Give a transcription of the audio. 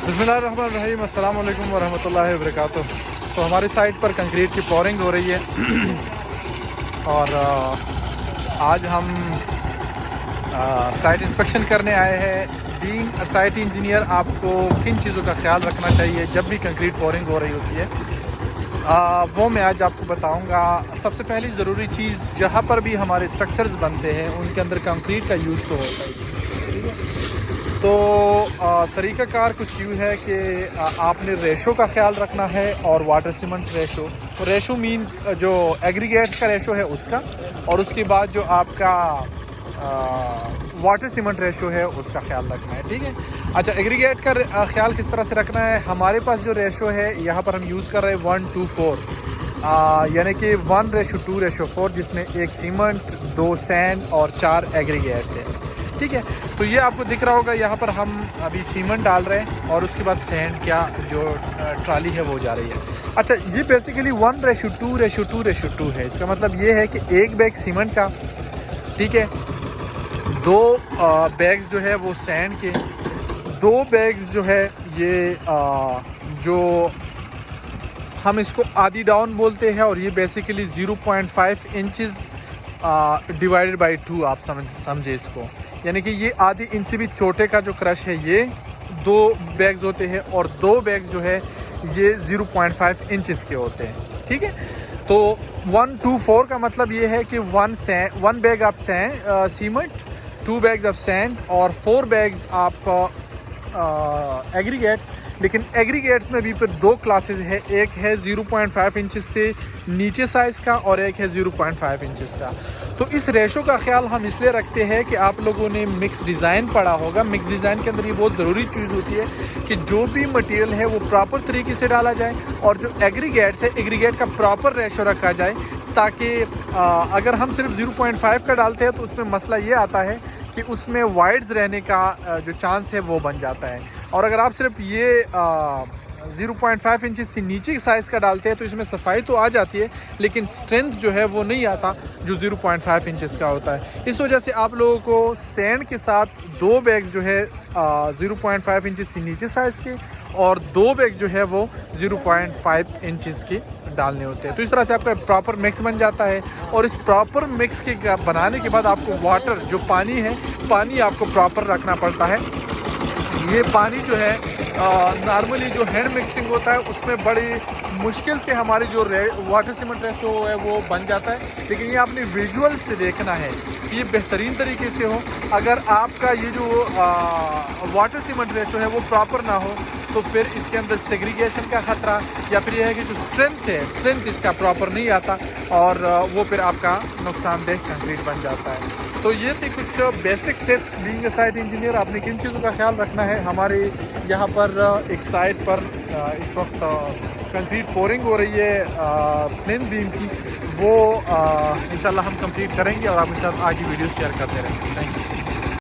बिस्मिल्लाहिर्रहमानिर्रहीम, अस्सलाम वालेकुम वरहमतुल्लाहि वबरकातुह। तो हमारी साइट पर कंक्रीट की पोरिंग हो रही है और आज हम साइट इंस्पेक्शन करने आए हैं। बीइंग अ साइट इंजीनियर आपको किन चीज़ों का ख्याल रखना चाहिए जब भी कंक्रीट पोरिंग हो रही होती है, वो मैं आज आपको बताऊंगा। सबसे पहली ज़रूरी चीज़, जहाँ पर भी हमारे स्ट्रक्चर्स बनते हैं उनके अंदर कंक्रीट का यूज़ तो होता ही है। तो तरीक़ाकार कुछ यूँ है कि आपने रेशो का ख्याल रखना है और वाटर सीमेंट रेशो। तो रेशो मीन जो एग्रीगेट्स का रेशो है उसका, और उसके बाद जो आपका वाटर सीमेंट रेशो है उसका ख्याल रखना है। ठीक है। अच्छा, एग्रीगेट का ख्याल किस तरह से रखना है? हमारे पास जो रेशो है यहाँ पर हम यूज़ कर रहे हैं 1:4, यानी कि 1:2:4, जिसमें 1 सीमेंट, 2 सैंड और 4 एग्रीगेट्स है। ठीक है। तो ये आपको दिख रहा होगा, यहाँ पर हम अभी सीमेंट डाल रहे हैं और उसके बाद सैंड क्या जो ट्राली है वो जा रही है। अच्छा, ये बेसिकली 1:2:2 है। इसका मतलब ये है कि एक बैग सीमेंट का, ठीक है, 2 बैग्स जो है वो सैंड के, 2 बैग्स जो है ये जो हम इसको आधी डाउन बोलते हैं, और ये बेसिकली 0.5 इंचज़ डिवाइडेड बाई 2 आप समझे इसको, यानी कि ये आधी इंच से भी छोटे का जो क्रश है ये 2 बैग्स होते हैं, और 2 बैग्स जो है ये 0.5 इंचज़ के होते हैं। ठीक है। तो 1:4 का मतलब ये है कि 1 बैग आप सीमेंट, 2 बैग्स ऑफ सैंड और 4 बैग्स आप एग्रीगेट्स। लेकिन एग्रीगेट्स में भी फिर 2 क्लासेस है, एक है 0.5 इंचज़ से नीचे साइज़ का और एक है 0.5 इंचज़ का। तो इस रेशो का ख्याल हम इसलिए रखते हैं कि आप लोगों ने मिक्स डिज़ाइन पढ़ा होगा। मिक्स डिज़ाइन के अंदर ये बहुत ज़रूरी चीज़ होती है कि जो भी मटेरियल है वो प्रॉपर तरीके से डाला जाए, और जो एग्रीगेट्स है एग्रीगेट का प्रॉपर रेशो रखा जाए, ताकि अगर हम सिर्फ 0.5 का डालते हैं तो उसमें मसला ये आता है कि उसमें वाइड्स रहने का जो चांस है वो बन जाता है। और अगर आप सिर्फ ये 0.5 इंच से नीचे साइज़ का डालते हैं तो इसमें सफाई तो आ जाती है, लेकिन स्ट्रेंथ जो है वो नहीं आता जो 0.5 इंचज़ का होता है। इस वजह से आप लोगों को सैंड के साथ 2 बैग्स जो है 0.5 इंच से नीचे साइज़ के, और 2 बैग जो है वो 0.5 इंचज़ के डालने होते हैं। तो इस तरह से आपका प्रॉपर मिक्स बन जाता है। और इस प्रॉपर मिक्स के बनाने के बाद आपको वाटर, जो पानी है, पानी आपको प्रॉपर रखना पड़ता है। ये पानी जो है नॉर्मली जो हैंड मिक्सिंग होता है उसमें बड़ी मुश्किल से हमारी जो वाटर सीमेंट रेशो है वो बन जाता है, लेकिन ये आपने विजुअल से देखना है कि ये बेहतरीन तरीके से हो। अगर आपका ये जो वाटर सीमेंट रेशो है वो प्रॉपर ना हो तो फिर इसके अंदर सेग्रीगेशन का ख़तरा, या फिर यह है कि जो स्ट्रेंथ इसका प्रॉपर नहीं आता, और वो फिर आपका नुकसानदेह कंक्रीट बन जाता है। तो ये थे कुछ basic tips. Being a site engineer आपने किन चीज़ों का ख्याल रखना है। हमारे यहाँ पर एक साइट पर इस वक्त कंक्रीट पोरिंग हो रही है प्लेन बीम की, वो इंशाल्लाह हम कंप्लीट करेंगे और आपके साथ आगे वीडियो शेयर करते रहेंगे। Thank you.